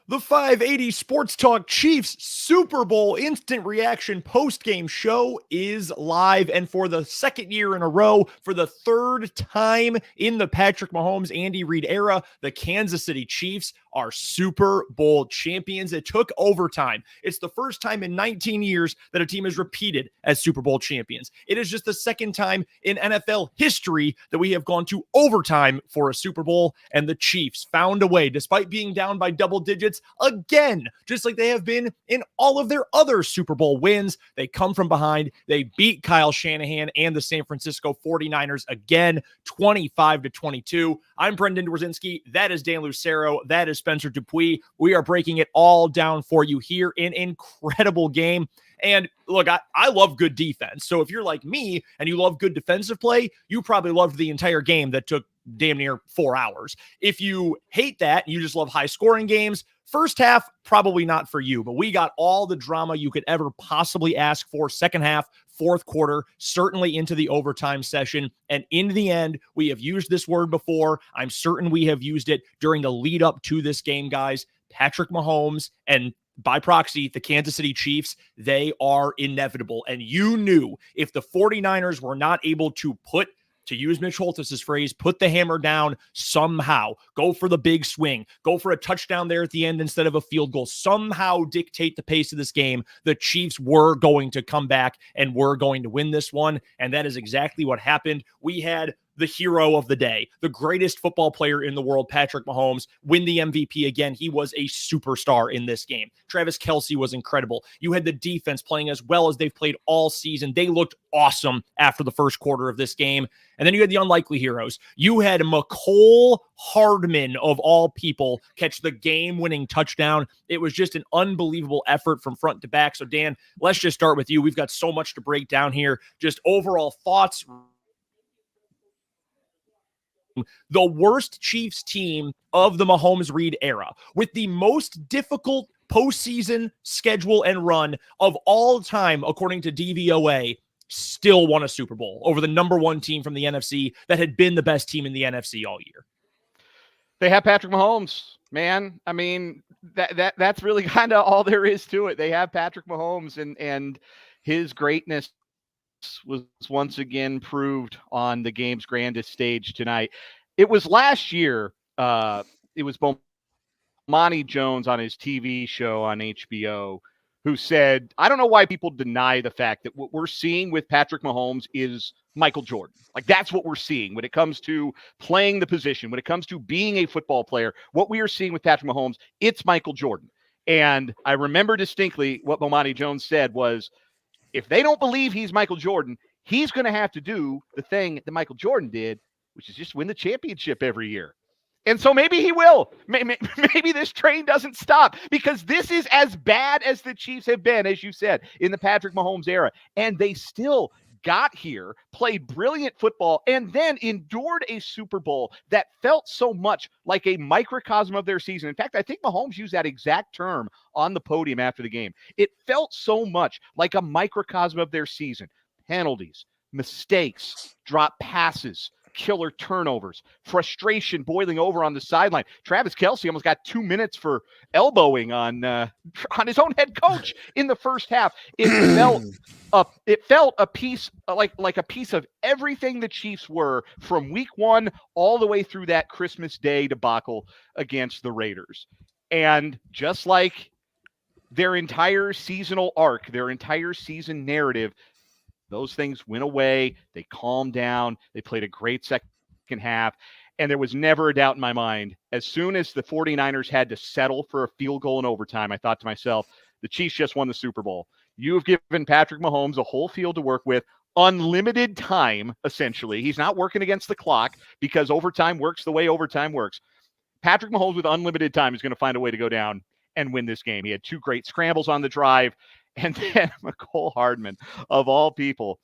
The 580 Sports Talk Chiefs Super Bowl instant reaction post-game show is live. And for the second year in a row, for the third time in the Patrick Mahomes, Andy Reid era, the Kansas City Chiefs are Super Bowl champions. It took overtime. It's the first time in 19 years that a team is repeated as Super Bowl champions. It is just the second time in NFL history that we have gone to overtime for a Super Bowl, and the Chiefs found a way, despite being down by double digits, again, just like they have been in all of their other Super Bowl wins. They come from behind. They beat Kyle Shanahan and the San Francisco 49ers again, 25-22. I'm Brendan Dworzinski. That is Dan Lucero. That is Spencer Dupuis. We are breaking it all down for you here. An incredible game. And look, I love good defense. So if you're like me and you love good defensive play, you probably loved the entire game that took damn near 4 hours. If you hate that, you just love high scoring games, first half, probably not for you, but we got all the drama you could ever possibly ask for. Second half, fourth quarter, certainly into the overtime session. And in the end, we have used this word before. I'm certain we have used it during the lead up to this game, guys. Patrick Mahomes and by proxy, the Kansas City Chiefs, they are inevitable. And you knew if the 49ers were not able to put, to use Mitch Holthus's phrase, put the hammer down somehow, go for the big swing, go for a touchdown there at the end instead of a field goal, somehow dictate the pace of this game, the Chiefs were going to come back and were going to win this one. And that is exactly what happened. We had the hero of the day, the greatest football player in the world, Patrick Mahomes, win the MVP again. He was a superstar in this game. Travis Kelce was incredible. You had the defense playing as well as they've played all season. They looked awesome after the first quarter of this game. And then you had the unlikely heroes. You had McCole Hardman, of all people, catch the game-winning touchdown. It was just an unbelievable effort from front to back. So, Dan, let's just start with you. We've got so much to break down here. Just overall thoughts. The worst Chiefs team of the Mahomes-Reid era, with the most difficult postseason schedule and run of all time, according to DVOA, still won a Super Bowl over the number one team from the NFC that had been the best team in the NFC all year. They have Patrick Mahomes, man. I mean, that's really kind of all there is to it. They have Patrick Mahomes, and his greatness was once again proved on the game's grandest stage tonight. It was last year. It was Bomani Jones on his TV show on HBO who said, I don't know why people deny the fact that what we're seeing with Patrick Mahomes is Michael Jordan. Like, that's what we're seeing when it comes to playing the position, when it comes to being a football player. What we are seeing with Patrick Mahomes, it's Michael Jordan. And I remember distinctly what Bomani Jones said was, if they don't believe he's Michael Jordan, he's going to have to do the thing that Michael Jordan did, which is just win the championship every year. And so maybe he will. Maybe this train doesn't stop, because this is as bad as the Chiefs have been, as you said, in the Patrick Mahomes era. And they still got here, played brilliant football, and then endured a Super Bowl that felt so much like a microcosm of their season. In fact, I think Mahomes used that exact term on the podium after the game. It felt so much like a microcosm of their season. Penalties, mistakes, drop passes, killer turnovers, frustration boiling over on the sideline. Travis Kelce almost got 2 minutes for elbowing on his own head coach in the first half. It felt a piece like a piece of everything the Chiefs were from week one all the way through that Christmas Day debacle against the Raiders. And just like their entire seasonal arc, their entire season narrative, those things went away. They calmed down. They played a great second half. And there was never a doubt in my mind. As soon as the 49ers had to settle for a field goal in overtime, I thought to myself, the Chiefs just won the Super Bowl. You have given Patrick Mahomes a whole field to work with, unlimited time, essentially. He's not working against the clock because overtime works the way overtime works. Patrick Mahomes with unlimited time is going to find a way to go down and win this game. He had 2 great scrambles on the drive. And then McCole Hardman, of all people,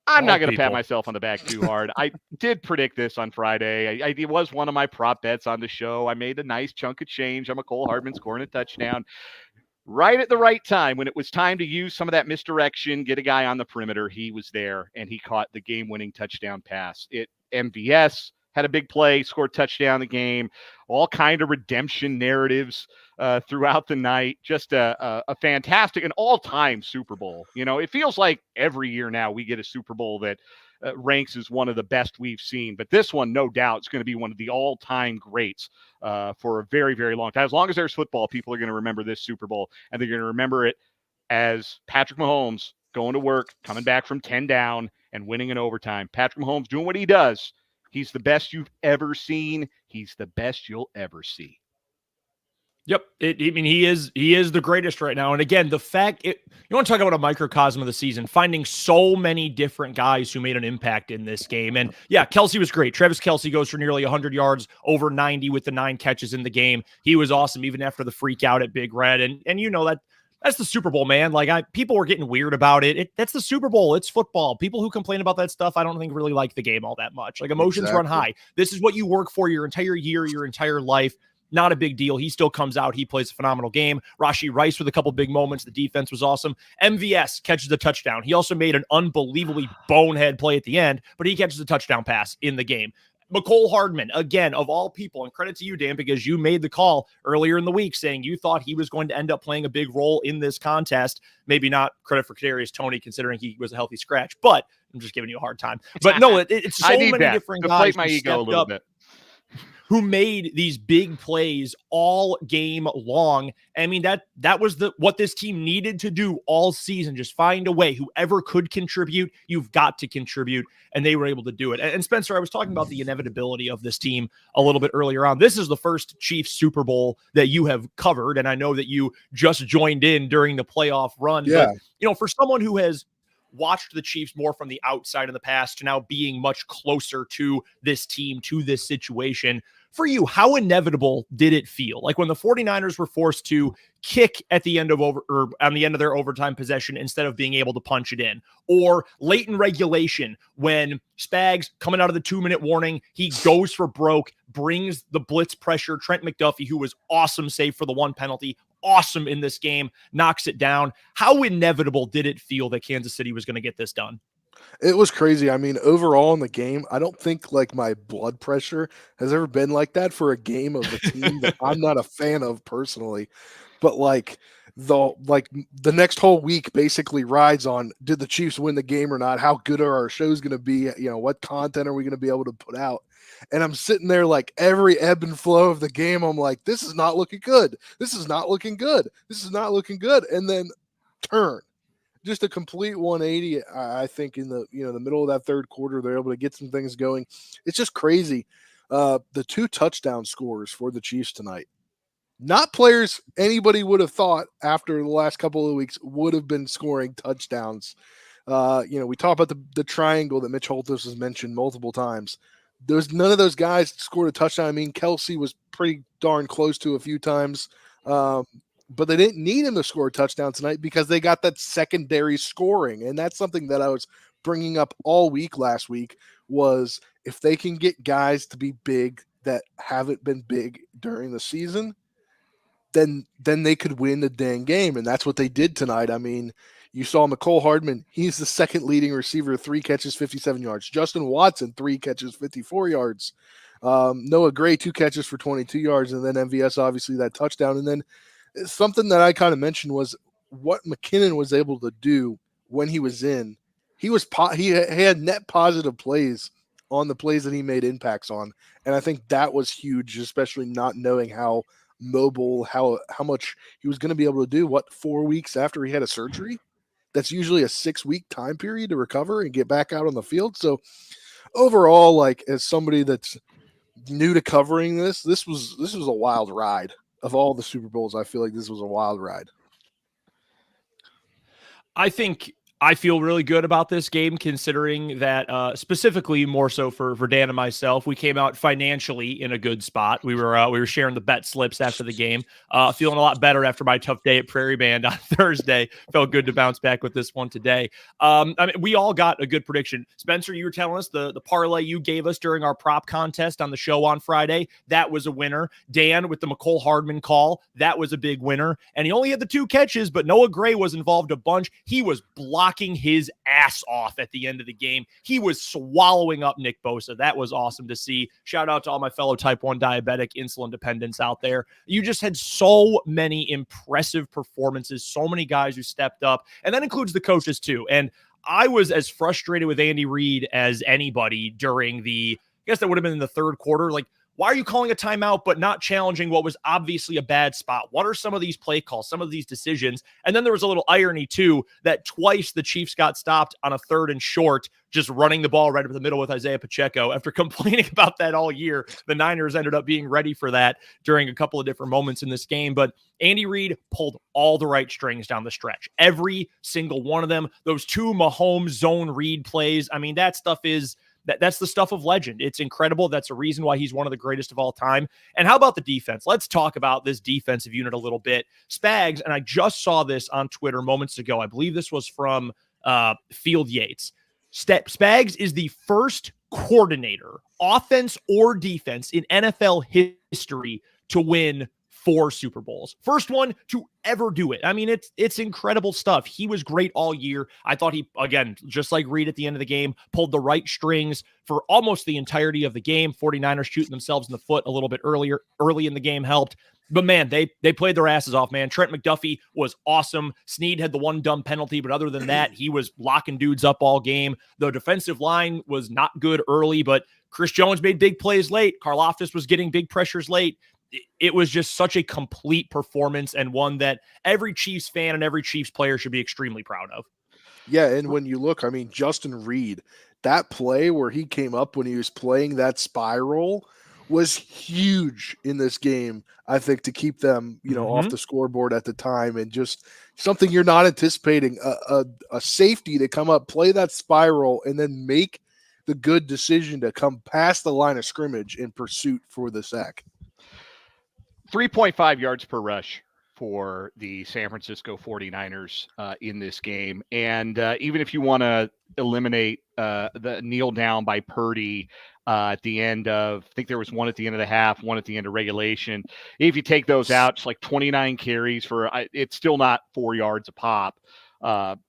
I'm not going to pat myself on the back too hard. I did predict this on Friday. It was one of my prop bets on the show. I made a nice chunk of change on McCole Hardman scoring a touchdown right at the right time. When it was time to use some of that misdirection, get a guy on the perimeter, he was there, and he caught the game-winning touchdown pass. MVS had a big play, scored touchdown in the game, all kind of redemption narratives throughout the night. Just a fantastic, an all-time Super Bowl. You know, it feels like every year now we get a Super Bowl that ranks as one of the best we've seen. But this one, no doubt, is going to be one of the all-time greats for a very, very long time. As long as there's football, people are going to remember this Super Bowl, and they're going to remember it as Patrick Mahomes going to work, coming back from 10 down, and winning in overtime. Patrick Mahomes doing what he does. He's the best you've ever seen. He's the best you'll ever see. Yep. He is the greatest right now. And again, you want to talk about a microcosm of the season, finding so many different guys who made an impact in this game. And yeah, Kelce was great. Travis Kelce goes for nearly 100 yards, over 90 with the 9 catches in the game. He was awesome, even after the freak out at Big Red. And you know that's the Super Bowl, man. Like people were getting weird about it. That's the Super Bowl. It's football. People who complain about that stuff, I don't think really like the game all that much. Like emotions run high. This is what you work for your entire year, your entire life. Not a big deal. He still comes out. He plays a phenomenal game. Rashee Rice with a couple big moments. The defense was awesome. MVS catches a touchdown. He also made an unbelievably bonehead play at the end, but he catches a touchdown pass in the game. Mecole Hardman, again, of all people, and credit to you, Dan, because you made the call earlier in the week saying you thought he was going to end up playing a big role in this contest. Maybe not credit for Kadarius Toney, considering he was a healthy scratch, but I'm just giving you a hard time. But no, it's so many different guys to fight my ego a little bit, who made these big plays all game long. I mean, that was what this team needed to do all season. Just find a way. Whoever could contribute, you've got to contribute, and they were able to do it. And Spencer, I was talking about the inevitability of this team a little bit earlier on. This is the first Chiefs Super Bowl that you have covered, and I know that you just joined in during the playoff run. Yeah. But, for someone who has watched the Chiefs more from the outside in the past to now being much closer to this team, to this situation, for you, how inevitable did it feel? Like when the 49ers were forced to kick at the end of on the end of their overtime possession instead of being able to punch it in, or late in regulation when Spags coming out of the 2-minute warning, he goes for broke, brings the blitz pressure. Trent McDuffie, who was awesome, save for the one penalty, awesome in this game, knocks it down. How inevitable did it feel that Kansas City was going to get this done? It was crazy. I mean, overall in the game, I don't think like my blood pressure has ever been like that for a game of a team that I'm not a fan of personally. But like the next whole week basically rides on, did the Chiefs win the game or not? How good are our shows going to be? What content are we going to be able to put out? And I'm sitting there like every ebb and flow of the game, I'm like, this is not looking good. This is not looking good. This is not looking good. And then turn. Just a complete 180, I think, in the the middle of that third quarter. They're able to get some things going. It's just crazy. The 2 touchdown scores for the Chiefs tonight, not players anybody would have thought after the last couple of weeks would have been scoring touchdowns. We talk about the triangle that Mitch Holthus has mentioned multiple times. There's none of those guys scored a touchdown. I mean, Kelce was pretty darn close to a few times. But they didn't need him to score a touchdown tonight because they got that secondary scoring. And that's something that I was bringing up all week last week, was if they can get guys to be big that haven't been big during the season, then they could win the dang game. And that's what they did tonight. I mean, you saw Mecole Hardman. He's the second leading receiver, 3 catches, 57 yards. Justin Watson, 3 catches, 54 yards. Noah Gray, 2 catches for 22 yards. And then MVS, obviously, that touchdown. And then something that I kind of mentioned was what McKinnon was able to do when he was in. He had net positive plays on the plays that he made impacts on, and I think that was huge, especially not knowing how mobile, how much he was going to be able to do. 4 weeks after he had a surgery? That's usually a 6-week time period to recover and get back out on the field. So overall, like as somebody that's new to covering this was a wild ride. Of all the Super Bowls, I feel like this was a wild ride. I think I feel really good about this game, considering that specifically more so for Dan and myself, we came out financially in a good spot. We were sharing the bet slips after the game, feeling a lot better after my tough day at Prairie Band on Thursday. Felt good to bounce back with this one today. I mean, we all got a good prediction. Spencer, you were telling us the parlay you gave us during our prop contest on the show on Friday. That was a winner. Dan with the Mecole Hardman call, that was a big winner. And he only had the 2 catches, but Noah Gray was involved a bunch. He was blocked blocking his ass off at the end of the game. He was swallowing up Nick Bosa. That was awesome to see. Shout out to all my fellow type 1 diabetic insulin dependents out there. You just had so many impressive performances, so many guys who stepped up, and that includes the coaches too. And I was as frustrated with Andy Reid as anybody during I guess that would have been in the third quarter. Like, why are you calling a timeout but not challenging what was obviously a bad spot? What are some of these play calls, some of these decisions? And then there was a little irony, too, that twice the Chiefs got stopped on a 3rd and short, just running the ball right up the middle with Isaiah Pacheco. After complaining about that all year, the Niners ended up being ready for that during a couple of different moments in this game. But Andy Reid pulled all the right strings down the stretch. Every single one of them. Those 2 Mahomes zone read plays. I mean, that stuff is... That's the stuff of legend. It's incredible. That's a reason why he's one of the greatest of all time. And how about the defense? Let's talk about this defensive unit a little bit. Spags, and I just saw this on Twitter moments ago. I believe this was from Field Yates. Spags is the first coordinator, offense or defense, in NFL history to win 4 Super Bowls. First one to ever do it. I mean, it's incredible stuff. He was great all year. I thought he, again, just like Reid at the end of the game, pulled the right strings for almost the entirety of the game. 49ers shooting themselves in the foot a little bit early in the game helped. But man, they played their asses off, man. Trent McDuffie was awesome. Snead had the one dumb penalty, but other than that, he was locking dudes up all game. The defensive line was not good early, but Chris Jones made big plays late. Karlaftis was getting big pressures late. It was just such a complete performance, and one that every Chiefs fan and every Chiefs player should be extremely proud of. Yeah, and when you look, I mean, Justin Reid, that play where he came up when he was playing that spiral was huge in this game, I think, to keep them, off the scoreboard at the time, and just something you're not anticipating, a safety to come up, play that spiral, and then make the good decision to come past the line of scrimmage in pursuit for the sack. 3.5 yards per rush for the San Francisco 49ers in this game. And even if you want to eliminate the kneel down by Purdy at the end of, I think there was one at the end of the half, one at the end of regulation. If you take those out, it's like 29 carries for, it's still not 4 yards a pop.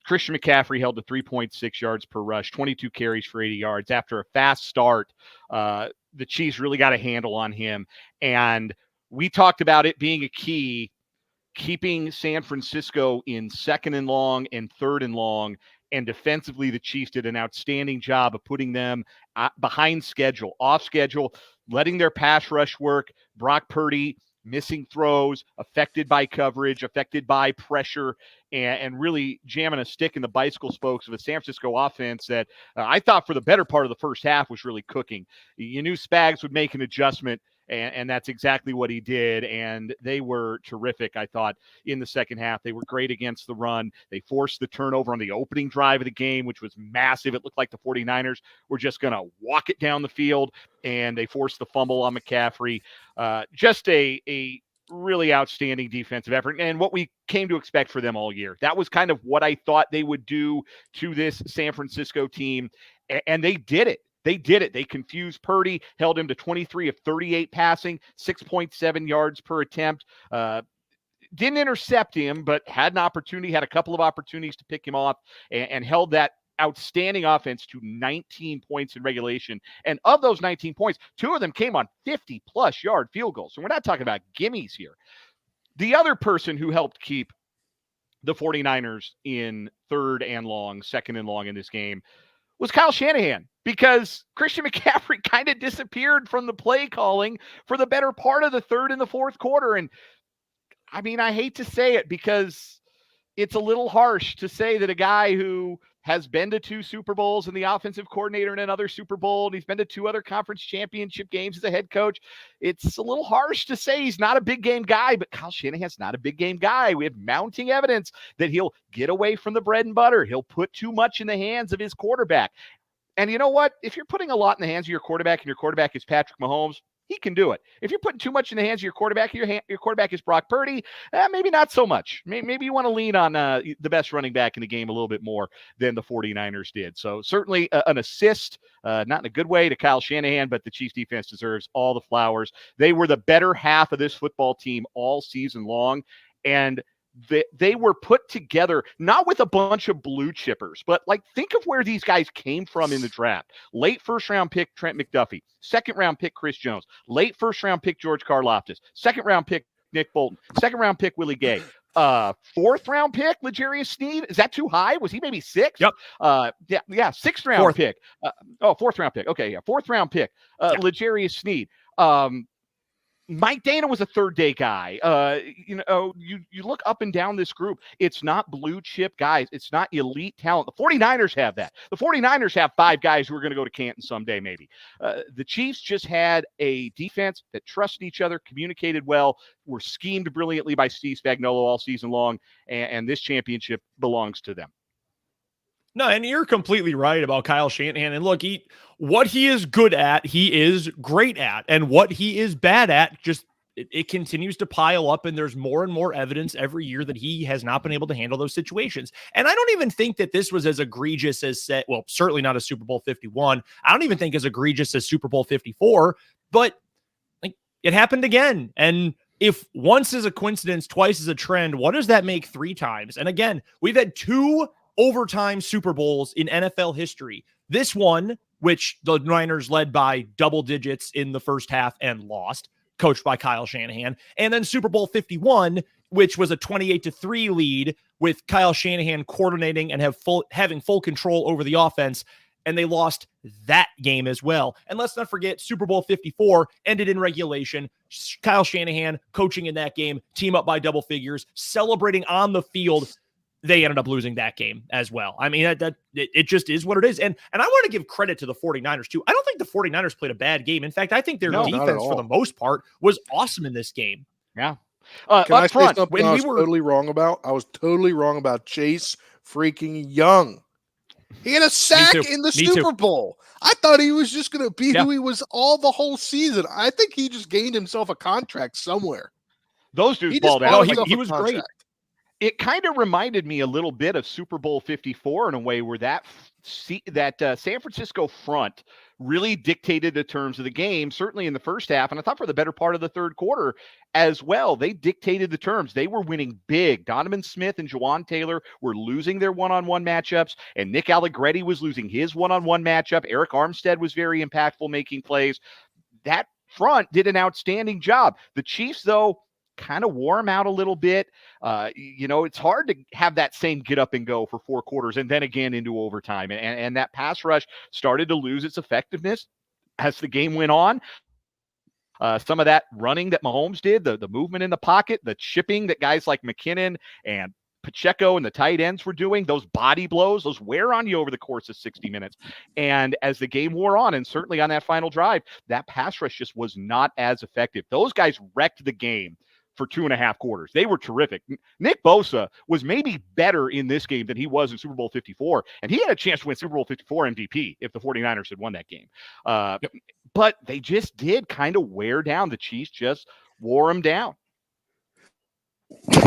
Christian McCaffrey held to 3.6 yards per rush, 22 carries for 80 yards. After a fast start, the Chiefs really got a handle on him. And we talked about it being a key, keeping San Francisco in 2nd and long and 3rd and long. And defensively, the Chiefs did an outstanding job of putting them behind schedule, off schedule, letting their pass rush work. Brock Purdy missing throws, affected by coverage, affected by pressure, and really jamming a stick in the bicycle spokes of a San Francisco offense that I thought for the better part of the first half was really cooking. You knew Spags would make an adjustment, and that's exactly what he did, and they were terrific, I thought, in the second half. They were great against the run. They forced the turnover on the opening drive of the game, which was massive. It looked like the 49ers were just going to walk it down the field, and they forced the fumble on McCaffrey. Just a really outstanding defensive effort, and what we came to expect for them all year. That was kind of what I thought they would do to this San Francisco team, and they did it. They did it. They confused Purdy, held him to 23 of 38 passing, 6.7 yards per attempt. Didn't intercept him, but had an opportunity, had a couple of opportunities to pick him off, and held that outstanding offense to 19 points in regulation. And of those 19 points, 2 of them came on 50-plus yard field goals. So we're not talking about gimmies here. The other person who helped keep the 49ers in 3rd and long, 2nd and long in this game was Kyle Shanahan, because Christian McCaffrey kind of disappeared from the play calling for the better part of the 3rd and the 4th quarter. And I mean, I hate to say it because it's a little harsh to say that a guy who has been to 2 Super Bowls and the offensive coordinator in another Super Bowl, and he's been to 2 other conference championship games as a head coach. It's a little harsh to say he's not a big game guy, but Kyle Shanahan's not a big game guy. We have mounting evidence that he'll get away from the bread and butter. He'll put too much in the hands of his quarterback. And you know what? If you're putting a lot in the hands of your quarterback and your quarterback is Patrick Mahomes, he can do it. If you're putting too much in the hands of your quarterback, your quarterback is Brock Purdy, maybe not so much. Maybe you want to lean on the best running back in the game a little bit more than the 49ers did. So certainly an assist, not in a good way, to Kyle Shanahan, but the Chiefs defense deserves all the flowers. They were the better half of this football team all season long, and they were put together not with a bunch of blue chippers, but like think of where these guys came from in the draft. Late first round pick Trent McDuffie, second round pick Chris Jones, late first round pick George Karlaftis, second round pick Nick Bolton, second round pick Willie Gay, fourth round pick L'Jarius Sneed. Is that too high? Was he maybe sixth? Yep. Sixth round pick. Fourth round pick. Okay, yeah, fourth round pick. L'Jarius Sneed. Mike Dana was a third day guy. You look up and down this group. It's not blue chip guys. It's not elite talent. The 49ers have that. The 49ers have 5 guys who are going to go to Canton someday, maybe. The Chiefs just had a defense that trusted each other, communicated well, were schemed brilliantly by Steve Spagnuolo all season long, and this championship belongs to them. No, and you're completely right about Kyle Shanahan. And look, what he is good at, he is great at. And what he is bad at, just it continues to pile up. And there's more and more evidence every year that he has not been able to handle those situations. And I don't even think that this was as egregious as, well, certainly not a Super Bowl 51. I don't even think as egregious as Super Bowl 54. But like, it happened again. And if once is a coincidence, twice is a trend, what does that make 3 times? And again, we've had 2 overtime Super Bowls in NFL history. This one, which the Niners led by double digits in the first half and lost, coached by Kyle Shanahan. And then Super Bowl 51, which was a 28-3 lead with Kyle Shanahan coordinating and having full control over the offense. And they lost that game as well. And let's not forget, Super Bowl 54 ended in regulation. Kyle Shanahan coaching in that game, team up by double figures, celebrating on the field. They ended up losing that game as well. I mean, it just is what it is. And I want to give credit to the 49ers too. I don't think the 49ers played a bad game. In fact, I think their defense for the most part was awesome in this game. Yeah. Can I say something I was totally wrong about? I was totally wrong about Chase freaking Young. He had a sack in the Super Bowl. I thought he was just going to be who he was the whole season. I think he just gained himself a contract somewhere. Those dudes balled out. He was great. It kind of reminded me a little bit of Super Bowl 54 in a way where that San Francisco front really dictated the terms of the game, certainly in the first half. And I thought for the better part of the third quarter as well, they dictated the terms. They were winning big. Donovan Smith and Jawan Taylor were losing their one-on-one matchups, and Nick Allegretti was losing his one-on-one matchup. Eric Armstead was very impactful making plays. That front did an outstanding job. The Chiefs, though, kind of wore him out a little bit. It's hard to have that same get up and go for 4 quarters and then again into overtime. And that pass rush started to lose its effectiveness as the game went on. Some of that running that Mahomes did, the movement in the pocket, the chipping that guys like McKinnon and Pacheco and the tight ends were doing, those body blows, those wear on you over the course of 60 minutes. And as the game wore on, and certainly on that final drive, that pass rush just was not as effective. Those guys wrecked the game for 2.5 quarters. They were terrific. Nick Bosa was maybe better in this game than he was in Super Bowl 54, and he had a chance to win Super Bowl 54 MVP if the 49ers had won that game. But they just did kind of wear down. The Chiefs just wore them down.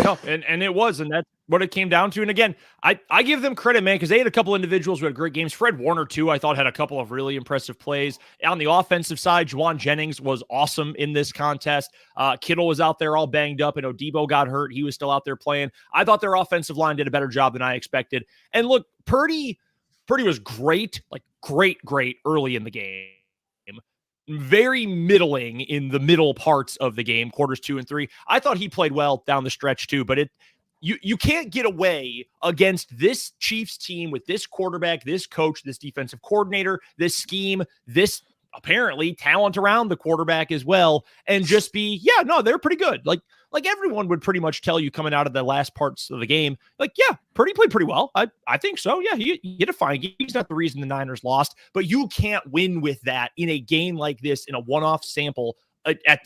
No, and it was, and that's what it came down to. And again, I give them credit, man, because they had a couple individuals who had great games. Fred Warner, too, I thought had a couple of really impressive plays. On the offensive side, Juwan Jennings was awesome in this contest. Kittle was out there all banged up, and Odebo got hurt. He was still out there playing. I thought their offensive line did a better job than I expected. And look, Purdy was great, like great early in the game. Very middling in the middle parts of the game, quarters 2 and 3. I thought he played well down the stretch too, but you can't get away against this Chiefs team with this quarterback, this coach, this defensive coordinator, this scheme, this apparently talent around the quarterback as well, and just be, they're pretty good. Like everyone would pretty much tell you coming out of the last parts of the game, like, Purdy played pretty well. I think so. Yeah, he had a fine game. He's not the reason the Niners lost, but you can't win with that in a game like this, in a one-off sample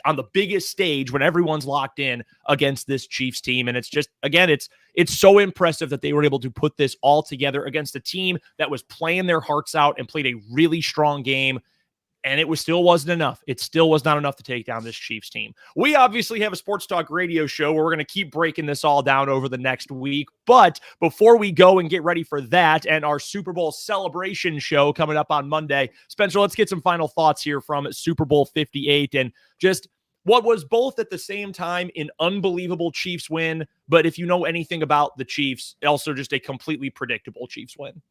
on the biggest stage when everyone's locked in against this Chiefs team. And it's just, again, it's so impressive that they were able to put this all together against a team that was playing their hearts out and played a really strong game. And it still wasn't enough. It still was not enough to take down this Chiefs team. We obviously have a Sports Talk radio show where we're going to keep breaking this all down over the next week. But before we go and get ready for that and our Super Bowl celebration show coming up on Monday, Spencer, let's get some final thoughts here from Super Bowl 58. And just, what was both at the same time an unbelievable Chiefs win, but if you know anything about the Chiefs, also just a completely predictable Chiefs win.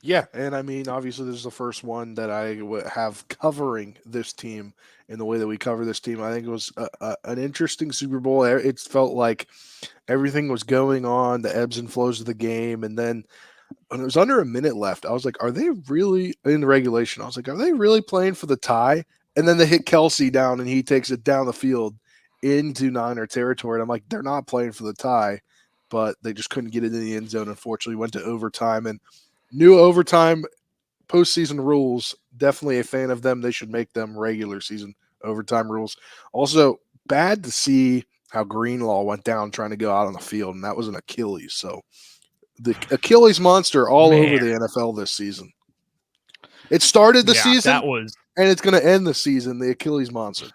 Yeah, and I mean, obviously, this is the first one that I have covering this team in the way that we cover this team. I think it was an interesting Super Bowl. It felt like everything was going on, the ebbs and flows of the game, and then when it was under a minute left, I was like, are they really in the regulation? I was like, are they really playing for the tie? And then they hit Kelsey down, and he takes it down the field into Niner territory. And I'm like, they're not playing for the tie, but they just couldn't get it in the end zone. Unfortunately, went to overtime, and new overtime postseason rules. Definitely a fan of them. They should make them regular season overtime rules. Also, bad to see how Greenlaw went down trying to go out on the field, and that was an Achilles. So the Achilles monster all over the NFL this season. It started the season, and it's going to end the season. The Achilles monster.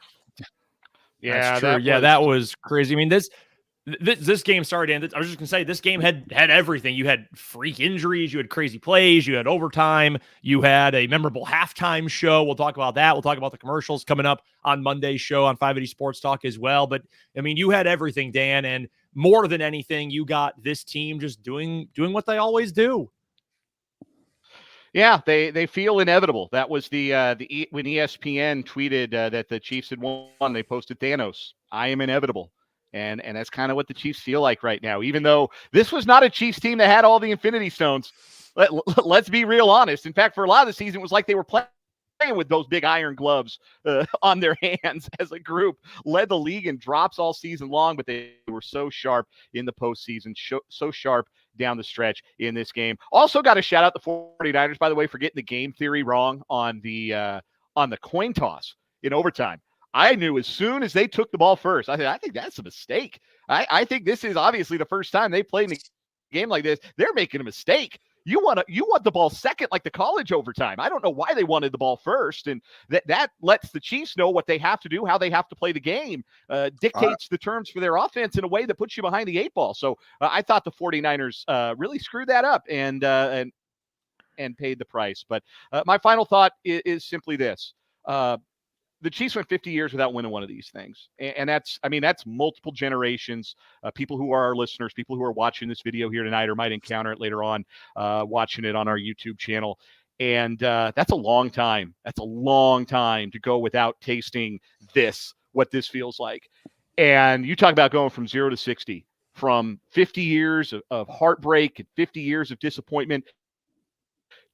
Yeah, that's true. That was crazy. I mean, this game started, and I was just gonna say this game had everything. You had freak injuries, you had crazy plays, you had overtime, you had a memorable halftime show. We'll talk about that. We'll talk about the commercials coming up on Monday's show on 580 Sports Talk as well. But I mean, you had everything, Dan, and more than anything, you got this team just doing what they always do. Yeah, they feel inevitable. That was when ESPN tweeted that the Chiefs had won. They posted Thanos, I am inevitable. And that's kind of what the Chiefs feel like right now, even though this was not a Chiefs team that had all the Infinity Stones. Let's be real honest. In fact, for a lot of the season, it was like they were playing with those big iron gloves on their hands as a group, led the league in drops all season long, but they were so sharp in the postseason, so sharp down the stretch in this game. Also got to shout out the 49ers, by the way, for getting the game theory wrong on the coin toss in overtime. I knew as soon as they took the ball first, I said, I think that's a mistake. I think this is obviously the first time they played in a game like this. They're making a mistake. You want the ball second, like the college overtime. I don't know why they wanted the ball first, and that lets the Chiefs know what they have to do, how they have to play the game, dictates the terms for their offense in a way that puts you behind the eight ball. So I thought the 49ers really screwed that up and paid the price. But my final thought is simply this. The Chiefs went 50 years without winning one of these things. And that's multiple generations. People who are our listeners, people who are watching this video here tonight or might encounter it later on, watching it on our YouTube channel. And that's a long time. That's a long time to go without tasting what this feels like. And you talk about going from 0 to 60, from 50 years of heartbreak and 50 years of disappointment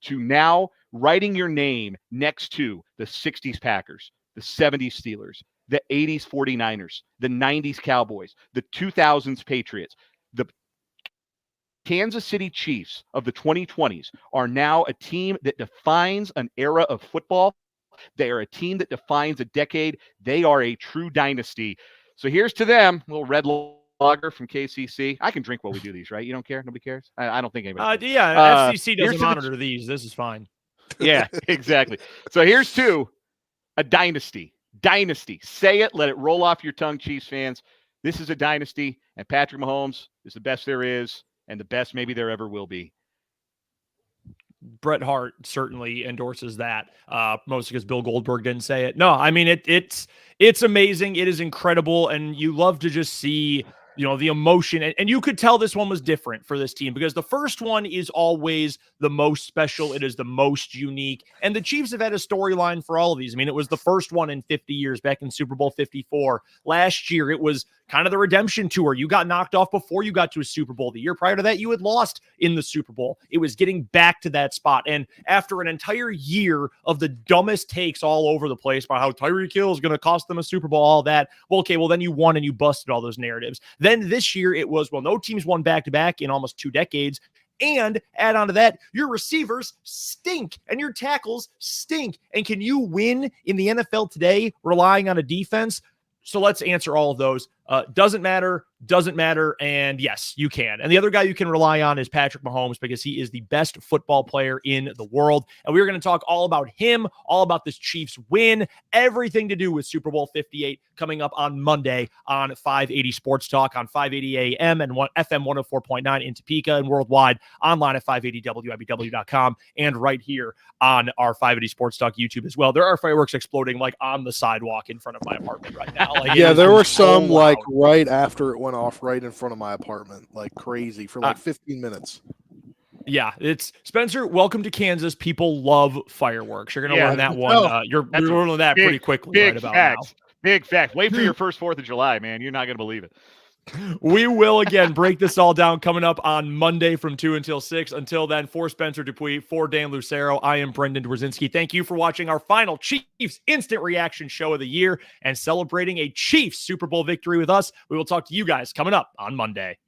to now writing your name next to the 60s Packers, the 70s Steelers, the 80s 49ers, the 90s Cowboys, the 2000s Patriots. The Kansas City Chiefs of the 2020s are now a team that defines an era of football. They are a team that defines a decade. They are a true dynasty. So here's to them, little red lager from KCC. I can drink while we do these, right? You don't care? Nobody cares? I don't think anybody cares. FCC doesn't monitor these. This is fine. Yeah, exactly. So here's to a dynasty. Dynasty. Say it. Let it roll off your tongue, Chiefs fans. This is a dynasty, and Patrick Mahomes is the best there is, and the best maybe there ever will be. Bret Hart certainly endorses that, mostly because Bill Goldberg didn't say it. No, I mean, it's amazing. It is incredible, and you love to just see the emotion. And you could tell this one was different for this team because the first one is always the most special. It is the most unique. And the Chiefs have had a storyline for all of these. I mean, it was the first one in 50 years back in Super Bowl 54. Last year, it was kind of the redemption tour. You got knocked off before you got to a Super Bowl. The year prior to that, you had lost in the Super Bowl. It was getting back to that spot. And after an entire year of the dumbest takes all over the place about how Tyreek Hill is going to cost them a Super Bowl, all that, well, then you won and you busted all those narratives. Then this year it was, no teams won back-to-back in almost 2 decades. And add on to that, your receivers stink and your tackles stink. And can you win in the NFL today relying on a defense? So let's answer all of those Doesn't matter. And yes, you can. And the other guy you can rely on is Patrick Mahomes, because he is the best football player in the world. And we're going to talk all about him, all about this Chiefs win, everything to do with Super Bowl 58 coming up on Monday on 580 Sports Talk on 580 AM and FM 104.9 in Topeka and worldwide online at 580WIBW.com and right here on our 580 Sports Talk YouTube as well. There are fireworks exploding like on the sidewalk in front of my apartment right now. Like, yeah, there were some so like right after it went off right in front of my apartment, like crazy for like 15 minutes. Yeah, it's Spencer. Welcome to Kansas. People love fireworks. You're going to learn that one. You're learning that pretty quickly. Big right about facts. now. Big facts. Wait for your first 4th of July, man. You're not going to believe it. We will again break this all down coming up on Monday from 2 until 6. Until then, for Spencer Dupuis, for Dan Lucero, I am Brendan Dworzinski. Thank you for watching our final Chiefs instant reaction show of the year and celebrating a Chiefs Super Bowl victory with us. We will talk to you guys coming up on Monday.